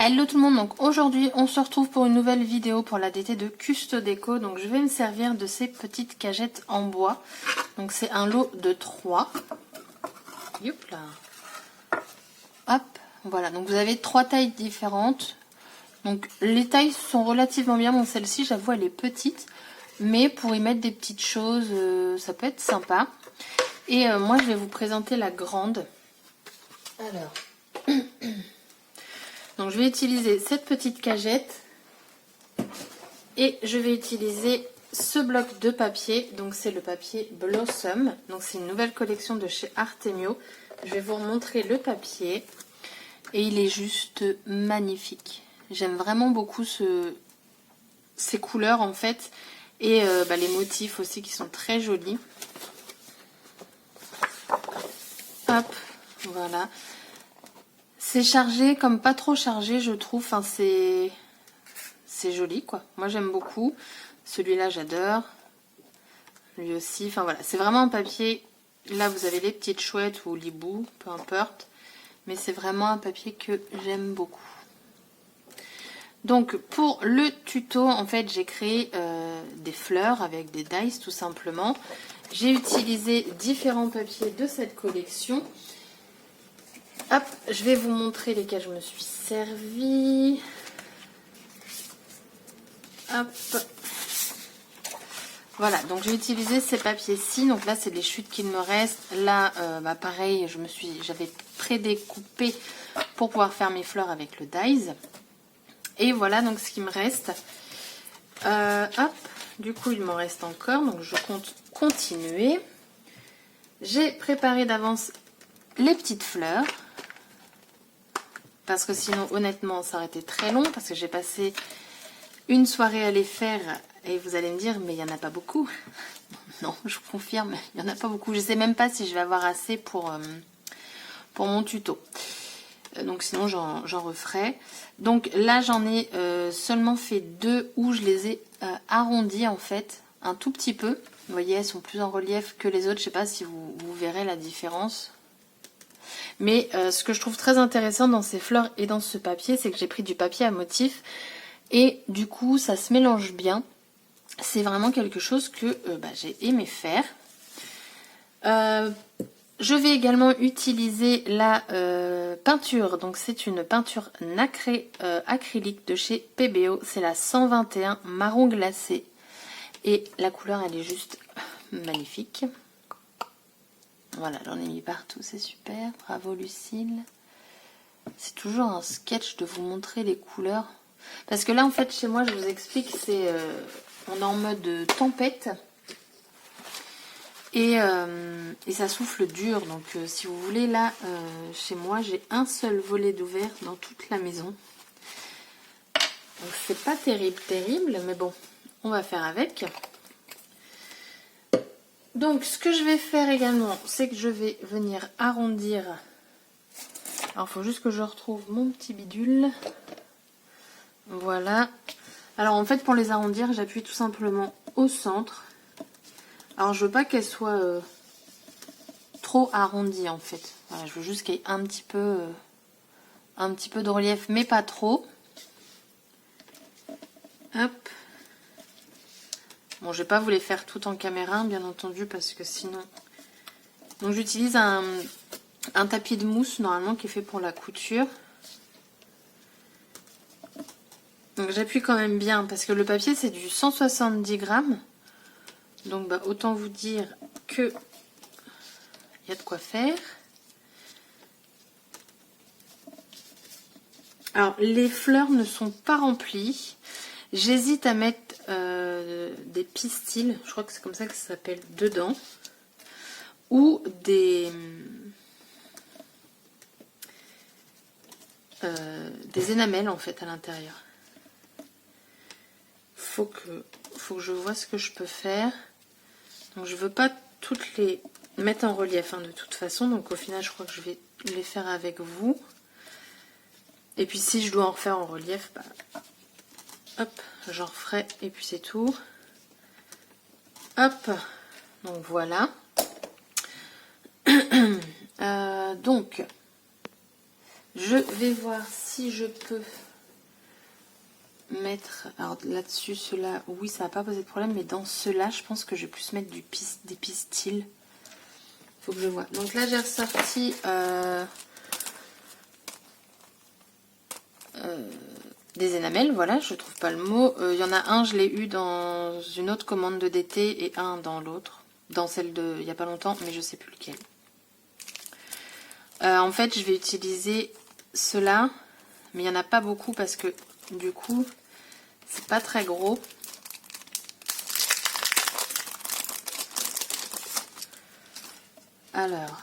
Hello tout le monde, donc aujourd'hui on se retrouve pour une nouvelle vidéo pour la DT de Custo Déco. Donc je vais me servir de ces petites cagettes en bois. Donc c'est un lot de 3. Youp là. Hop, voilà, donc vous avez 3 tailles différentes. Donc les tailles sont relativement bien, bon celle-ci j'avoue elle est petite. Mais pour y mettre des petites choses, ça peut être sympa. Et moi je vais vous présenter la grande. Alors... Donc je vais utiliser cette petite cagette et je vais utiliser ce bloc de papier. Donc c'est le papier Blossom. Donc c'est une nouvelle collection de chez Artemio. Je vais vous remontrer le papier et il est juste magnifique. J'aime vraiment beaucoup ces couleurs en fait et les motifs aussi qui sont très jolis. Hop, voilà. C'est chargé comme pas trop chargé, je trouve. Enfin, c'est joli, quoi. Moi, j'aime beaucoup. Celui-là, j'adore. Lui aussi. Enfin, voilà. C'est vraiment un papier. Là, vous avez les petites chouettes ou l'hibou, peu importe. Mais c'est vraiment un papier que j'aime beaucoup. Donc, pour le tuto, en fait, j'ai créé des fleurs avec des dies, tout simplement. J'ai utilisé différents papiers de cette collection. Hop, je vais vous montrer lesquels je me suis servie. Hop. Voilà, donc j'ai utilisé ces papiers-ci. Donc là, c'est les chutes qu'il me reste. Là, pareil, j'avais prédécoupé pour pouvoir faire mes fleurs avec le dies. Et voilà donc ce qui me reste. Hop, du coup, il m'en reste encore. Donc je compte continuer. J'ai préparé d'avance les petites fleurs. Parce que sinon, honnêtement, ça aurait été très long. Parce que j'ai passé une soirée à les faire. Et vous allez me dire, mais il n'y en a pas beaucoup. Non, je vous confirme, il n'y en a pas beaucoup. Je ne sais même pas si je vais avoir assez pour mon tuto. Donc sinon, j'en referai. Donc là, j'en ai seulement fait 2 où je les ai arrondis en fait. Un tout petit peu. Vous voyez, elles sont plus en relief que les autres. Je ne sais pas si vous verrez la différence. Mais ce que je trouve très intéressant dans ces fleurs et dans ce papier, c'est que j'ai pris du papier à motif et du coup ça se mélange bien. C'est vraiment quelque chose que j'ai aimé faire. Je vais également utiliser la peinture. Donc c'est une peinture nacrée acrylique de chez PBO. C'est la 121 marron glacé. Et la couleur elle est juste magnifique. Voilà, j'en ai mis partout, c'est super. Bravo Lucille. C'est toujours un sketch de vous montrer les couleurs. Parce que là, en fait, chez moi, je vous explique, on est en mode tempête. Et ça souffle dur. Donc, si vous voulez, là, chez moi, j'ai un seul volet d'ouvert dans toute la maison. Donc, c'est pas terrible, mais bon, on va faire avec. Donc, ce que je vais faire également, c'est que je vais venir arrondir. Alors, il faut juste que je retrouve mon petit bidule. Voilà. Alors, en fait, pour les arrondir, j'appuie tout simplement au centre. Alors, je veux pas qu'elle soit trop arrondie, en fait. Voilà, je veux juste qu'il y ait un petit peu de relief, mais pas trop. Hop. Bon, je vais pas vous les faire tout en caméra, bien entendu, parce que sinon... Donc, j'utilise un tapis de mousse, normalement, qui est fait pour la couture. Donc, j'appuie quand même bien, parce que le papier, c'est du 170 grammes. Donc, autant vous dire que il y a de quoi faire. Alors, les fleurs ne sont pas remplies. J'hésite à mettre des pistils, je crois que c'est comme ça que ça s'appelle, dedans. Ou des énamels en fait à l'intérieur. Faut que je vois ce que je peux faire. Donc je veux pas toutes les mettre en relief de toute façon. Donc au final je crois que je vais les faire avec vous. Et puis si je dois en refaire en relief, hop, j'en referai et puis c'est tout. Hop, donc voilà. Donc je vais voir si je peux mettre... Alors là-dessus, ceux-là, oui, ça va pas poser de problème. Mais dans ceux-là, je pense que je vais plus mettre des pistils. Faut que je vois. Donc là, j'ai ressorti... des énamels, voilà, je trouve pas le mot. Il y en a un, je l'ai eu dans une autre commande de DT et un dans l'autre. Dans celle de il y a pas longtemps, mais je sais plus lequel. En fait, je vais utiliser ceux-là, mais il n'y en a pas beaucoup parce que du coup, c'est pas très gros. Alors,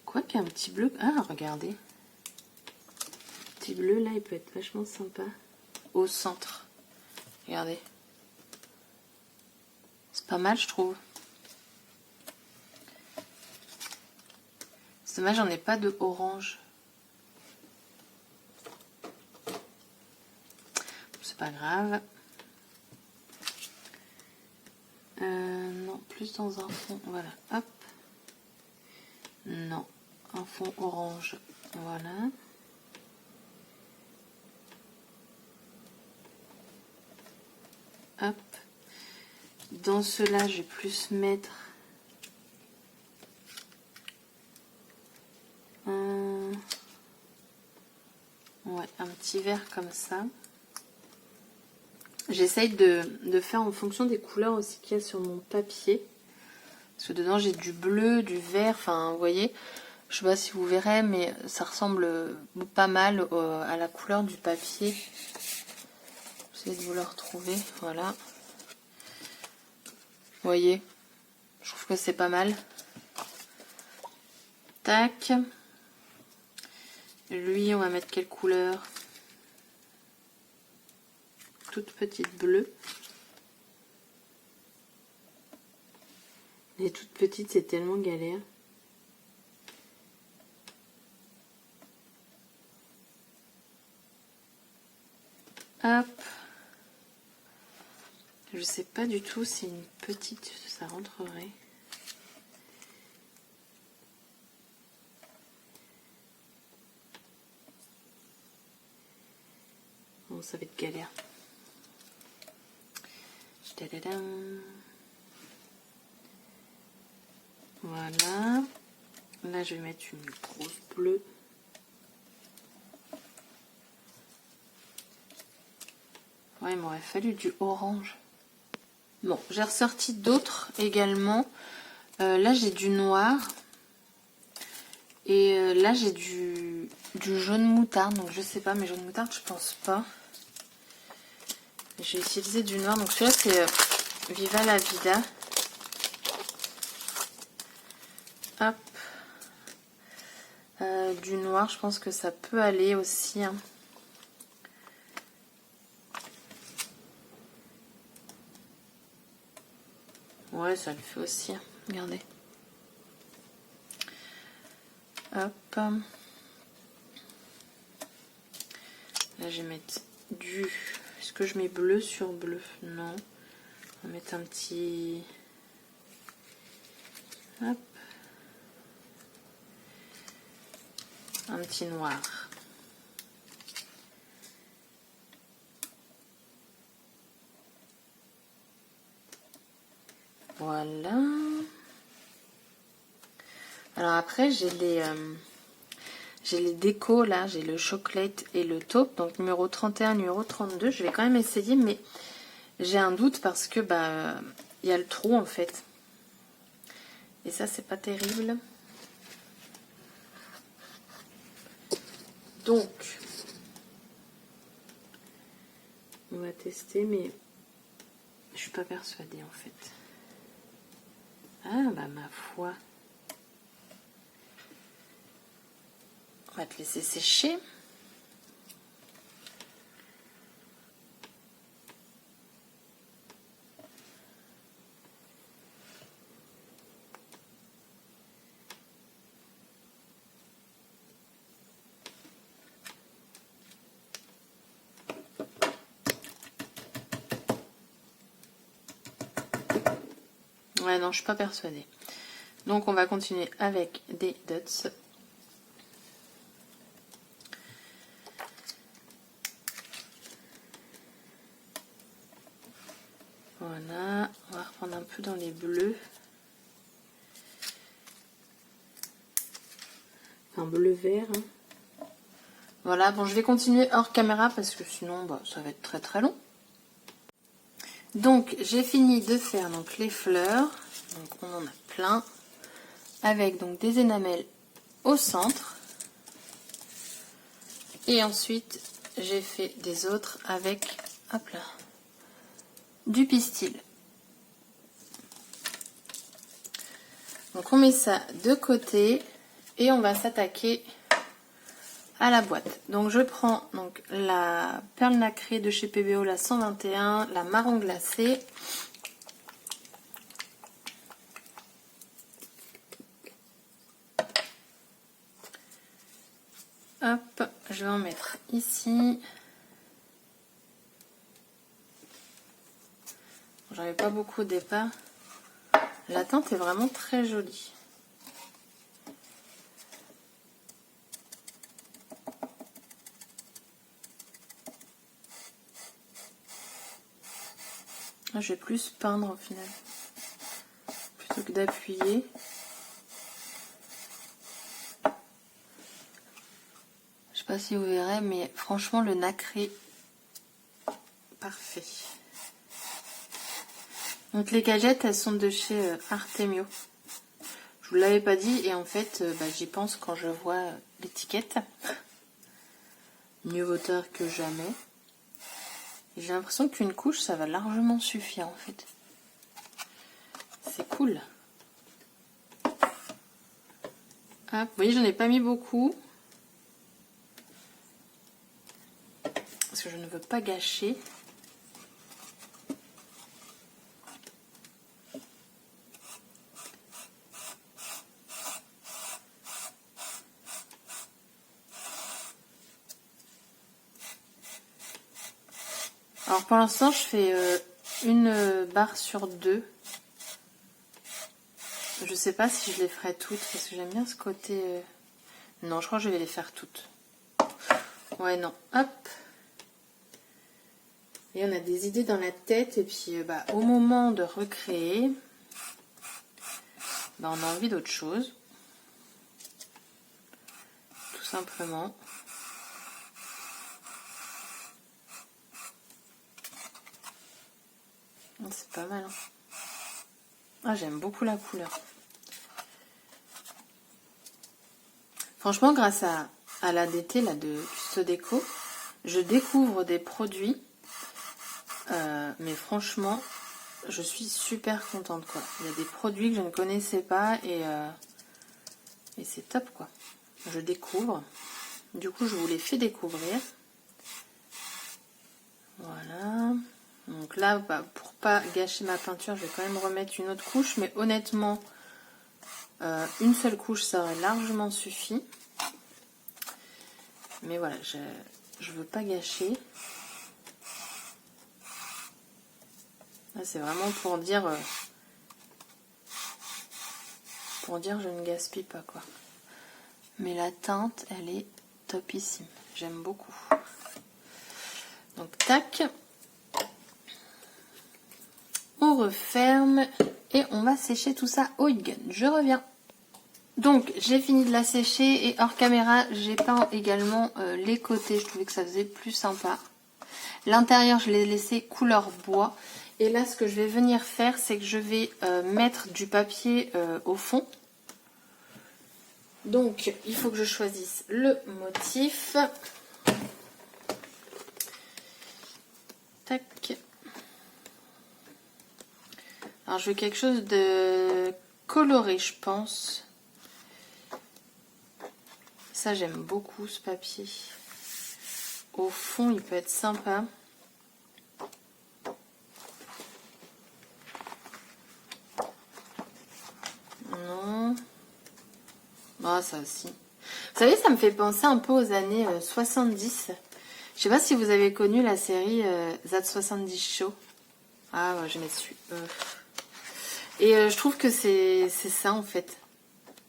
quoi qu'il y a un petit bleu. Ah, regardez. Le petit bleu là, il peut être vachement sympa. Au centre. Regardez. C'est pas mal, je trouve. C'est dommage, j'en ai pas de orange. C'est pas grave. Non, plus dans un fond. Voilà, hop. Non, un fond orange. Voilà. Hop. Dans ceux-là, je vais plus mettre un petit vert comme ça. J'essaye de faire en fonction des couleurs aussi qu'il y a sur mon papier. Parce que dedans, j'ai du bleu, du vert. Enfin, vous voyez, je sais pas si vous verrez, mais ça ressemble pas mal à la couleur du papier. J'essaie de vous le retrouver. Voilà. Vous voyez, je trouve que c'est pas mal. Tac. Lui, on va mettre quelle couleur? Toute petite bleue. Les toutes petites, c'est tellement galère. Hop. Je sais pas du tout si une petite, ça rentrerait. Bon, ça va être galère. Tadadam. Voilà. Là, je vais mettre une grosse bleue. Ouais, il m'aurait fallu du orange. Bon, j'ai ressorti d'autres également. Là, j'ai du noir. Et là, j'ai du jaune moutarde. Donc, je sais pas, mais jaune moutarde, je pense pas. J'ai utilisé du noir. Donc, celui-là, c'est Viva la Vida. Hop. Du noir, je pense que ça peut aller aussi. Hein. Ouais, ça le fait aussi. Hein. Regardez. Hop. Là, je vais mettre du... Est-ce que je mets bleu sur bleu? Non. On va mettre un petit... Hop. Un petit noir. Voilà. Alors après, j'ai les décos là, j'ai le chocolate et le taupe, donc numéro 31, numéro 32. Je vais quand même essayer, mais j'ai un doute parce que bah il y a le trou en fait. Et ça, c'est pas terrible. Donc, on va tester, mais je suis pas persuadée en fait. Ah bah ma foi. On va te laisser sécher. Ouais, non, je suis pas persuadée. Donc, on va continuer avec des dots. Voilà, on va reprendre un peu dans les bleus. Un bleu-vert. Voilà, bon, je vais continuer hors caméra parce que sinon, bah, ça va être très très long. Donc, j'ai fini de faire donc, les fleurs. Donc, on en a plein. Avec donc des énamels au centre. Et ensuite, j'ai fait des autres avec, hop là, du pistil. Donc, on met ça de côté et on va s'attaquer à la boîte. Donc je prends donc la perle nacrée de chez PBO, la 121, la marron glacé. Hop, je vais en mettre ici. J'en ai pas beaucoup au départ. La teinte est vraiment très jolie. Je vais plus peindre au final, plutôt que d'appuyer. Je sais pas si vous verrez, mais franchement le nacré, parfait. Donc les cagettes, elles sont de chez Artemio. Je vous l'avais pas dit et en fait, bah, j'y pense quand je vois l'étiquette. Mieux vaut tard que jamais. J'ai l'impression qu'une couche, ça va largement suffire en fait. C'est cool. Hop, vous voyez, j'en ai pas mis beaucoup. Parce que je ne veux pas gâcher. Alors pour l'instant, je fais une barre sur deux. Je sais pas si je les ferai toutes parce que j'aime bien ce côté... Non, je crois que je vais les faire toutes. Ouais, non. Hop. Et on a des idées dans la tête et puis bah, au moment de recréer, bah, on a envie d'autre chose. Tout simplement. C'est pas mal. Hein. Ah, j'aime beaucoup la couleur. Franchement, grâce à l'ADT là, de Custo Déco, je découvre des produits. Mais franchement, je suis super contente. Quoi. Il y a des produits que je ne connaissais pas et c'est top. Quoi. Je découvre. Du coup, je vous les fais découvrir. Voilà. Donc là, bah, pour pas gâcher ma peinture, je vais quand même remettre une autre couche. Mais honnêtement, une seule couche, ça aurait largement suffi. Mais voilà, je veux pas gâcher. Là, c'est vraiment pour dire je ne gaspille pas quoi. Mais la teinte, elle est topissime. J'aime beaucoup. Donc tac. On referme et on va sécher tout ça au heat gun. Je reviens. Donc j'ai fini de la sécher et hors caméra j'ai peint également les côtés. Je trouvais que ça faisait plus sympa. L'intérieur je l'ai laissé couleur bois. Et là ce que je vais venir faire c'est que je vais mettre du papier au fond. Donc il faut que je choisisse le motif. Tac. Alors je veux quelque chose de coloré je pense. Ça j'aime beaucoup ce papier. Au fond il peut être sympa. Non. Ah ça aussi. Vous savez ça me fait penser un peu aux années 70. Je sais pas si vous avez connu la série That 70 Show. Ah ouais, je m'y suis. Et je trouve que c'est ça en fait.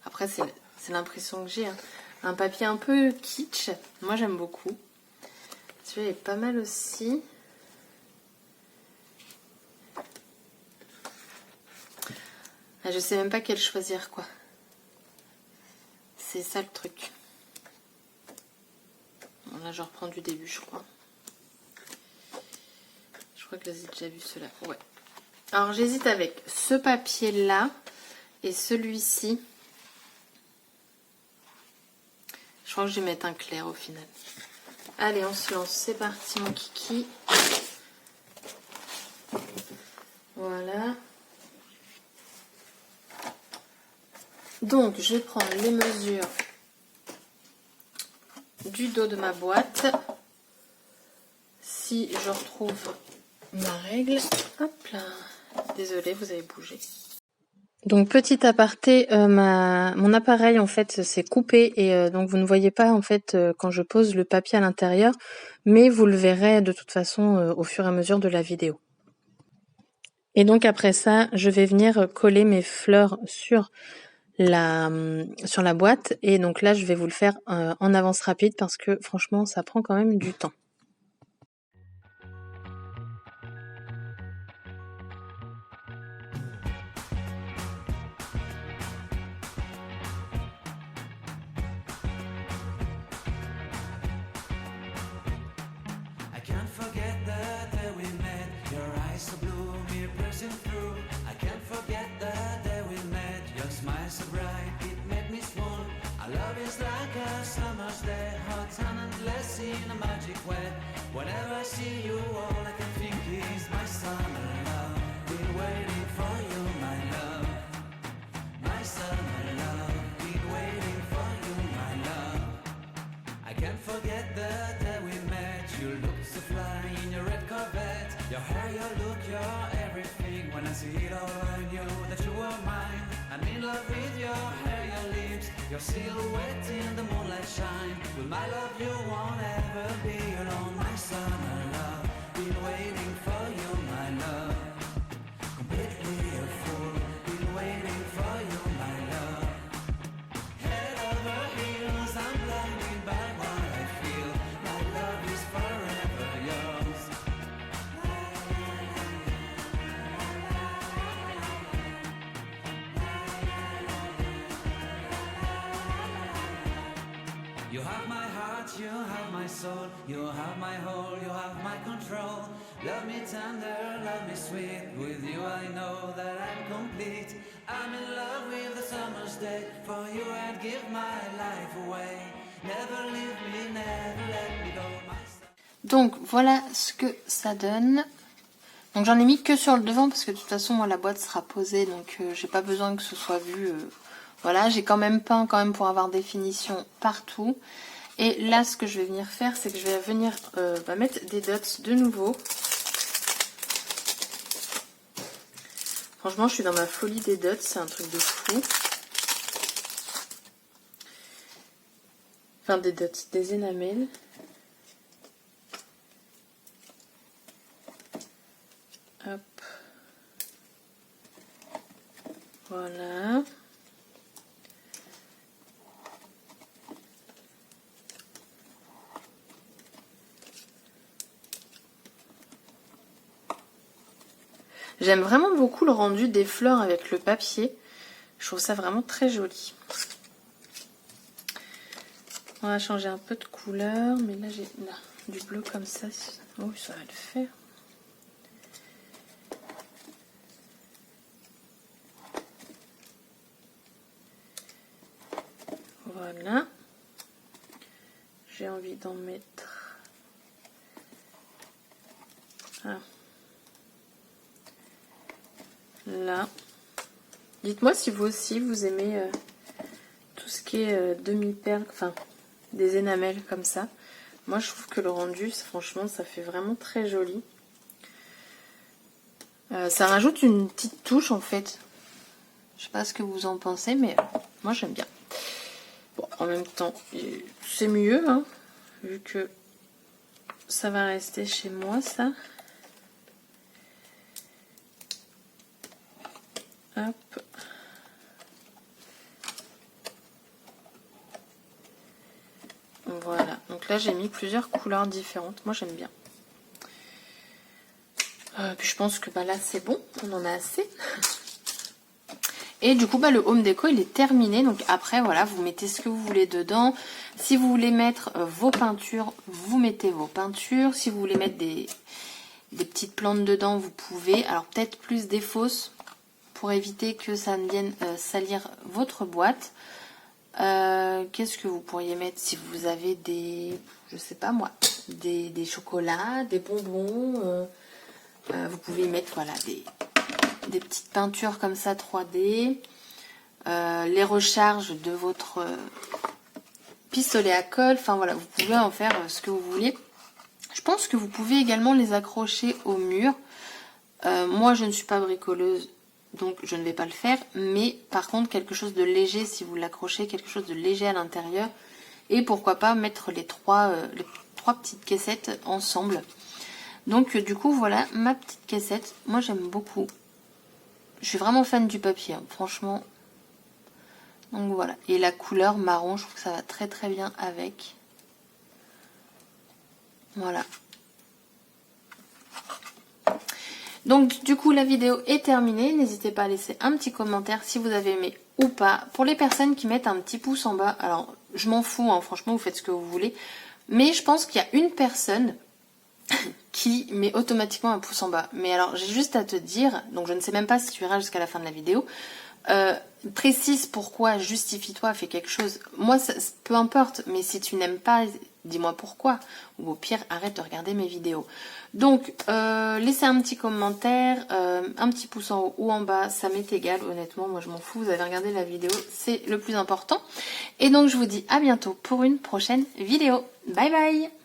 Après c'est l'impression que j'ai. Hein. Un papier un peu kitsch. Moi j'aime beaucoup. Celui-là est pas mal aussi. Ah, je sais même pas quel choisir, quoi. C'est ça le truc. Bon, là, je reprends du début, je crois. Je crois que là, j'ai déjà vu cela. Ouais. Alors, j'hésite avec ce papier-là et celui-ci. Je crois que je vais mettre un clair au final. Allez, on se lance. C'est parti, mon kiki. Voilà. Donc, je vais prendre les mesures du dos de ma boîte. Si je retrouve ma règle. Hop là. Désolée, vous avez bougé. Donc, petit aparté, mon appareil, en fait, s'est coupé. Et donc, vous ne voyez pas, en fait, quand je pose le papier à l'intérieur. Mais vous le verrez de toute façon au fur et à mesure de la vidéo. Et donc, après ça, je vais venir coller mes fleurs sur la boîte, et donc là je vais vous le faire en avance rapide parce que franchement ça prend quand même du temps. Whenever I see you, all I can think is my summer love. Been waiting for you, my love. My summer love. Been waiting for you, my love. I can't forget the day we met. You looked so fly in your red Corvette. Your hair, your look, your everything. When I see it all, I knew that you were mine. I'm in love with your hair, your lips, your silhouette in the moonlight shine. With my love, you won't ever be alone, my summer love. Been waiting for you, my love. Completely a fool. Been waiting for you, my love. Head over heels, I'm blinded by what I feel. My love is forever yours. You have my heart, you have my soul, you have my whole, you have my control. Love me tender, love me sweet, with you I know that I'm complete. I'm in love with the summer's day, for you I'd give my life away. Never leave me, never let me go. Donc voilà ce que ça donne. Donc j'en ai mis que sur le devant parce que de toute façon moi la boîte sera posée, donc j'ai pas besoin que ce soit vu. Voilà, j'ai quand même peint pour avoir des finitions partout. Et là ce que je vais venir faire, c'est que je vais venir mettre des dots de nouveau. Franchement je suis dans ma folie des dots, c'est un truc de fou. Enfin des dots, des énamels. Hop. Voilà. J'aime vraiment beaucoup le rendu des fleurs avec le papier. Je trouve ça vraiment très joli. On va changer un peu de couleur, mais là j'ai du bleu comme ça. Oh, ça va le faire. Voilà. J'ai envie d'en mettre. Ah. Là. Dites-moi si vous aussi vous aimez tout ce qui est demi-perle, enfin des énamels comme ça. Moi je trouve que le rendu, franchement, ça fait vraiment très joli. Ça rajoute une petite touche en fait. Je sais pas ce que vous en pensez, mais moi j'aime bien. Bon, en même temps, c'est mieux, hein, vu que ça va rester chez moi, ça. Hop. Voilà, donc là j'ai mis plusieurs couleurs différentes. Moi j'aime bien. Puis je pense que là c'est bon, on en a assez. Et du coup, bah, le home déco, il est terminé. Donc après, voilà, vous mettez ce que vous voulez dedans. Si vous voulez mettre vos peintures, vous mettez vos peintures. Si vous voulez mettre des petites plantes dedans, vous pouvez. Alors peut-être plus des fausses pour éviter que ça ne vienne salir votre boîte. Qu'est-ce que vous pourriez mettre si vous avez des, je sais pas moi, des chocolats, des bonbons. Vous pouvez y mettre, voilà, des petites peintures comme ça 3D. Les recharges de votre pistolet à colle. Enfin voilà, vous pouvez en faire ce que vous voulez. Je pense que vous pouvez également les accrocher au mur. Moi, je ne suis pas bricoleuse, donc je ne vais pas le faire. Mais par contre, quelque chose de léger, si vous l'accrochez, quelque chose de léger à l'intérieur. Et pourquoi pas mettre les trois petites caissettes ensemble. Donc du coup, voilà ma petite caissette. Moi, j'aime beaucoup. Je suis vraiment fan du papier, hein, franchement. Donc voilà. Et la couleur marron, je trouve que ça va très très bien avec. Voilà. Donc du coup la vidéo est terminée. N'hésitez pas à laisser un petit commentaire si vous avez aimé ou pas. Pour les personnes qui mettent un petit pouce en bas, alors je m'en fous, hein, franchement vous faites ce que vous voulez. Mais je pense qu'il y a une personne qui met automatiquement un pouce en bas. Mais alors j'ai juste à te dire, donc je ne sais même pas si tu iras jusqu'à la fin de la vidéo. Précise pourquoi, justifie-toi, fais quelque chose. Moi, peu importe, mais si tu n'aimes pas, dis-moi pourquoi. Ou au pire, arrête de regarder mes vidéos. Donc, laissez un petit commentaire, un petit pouce en haut ou en bas, ça m'est égal, honnêtement, moi je m'en fous, vous avez regardé la vidéo, c'est le plus important. Et donc, je vous dis à bientôt pour une prochaine vidéo. Bye bye!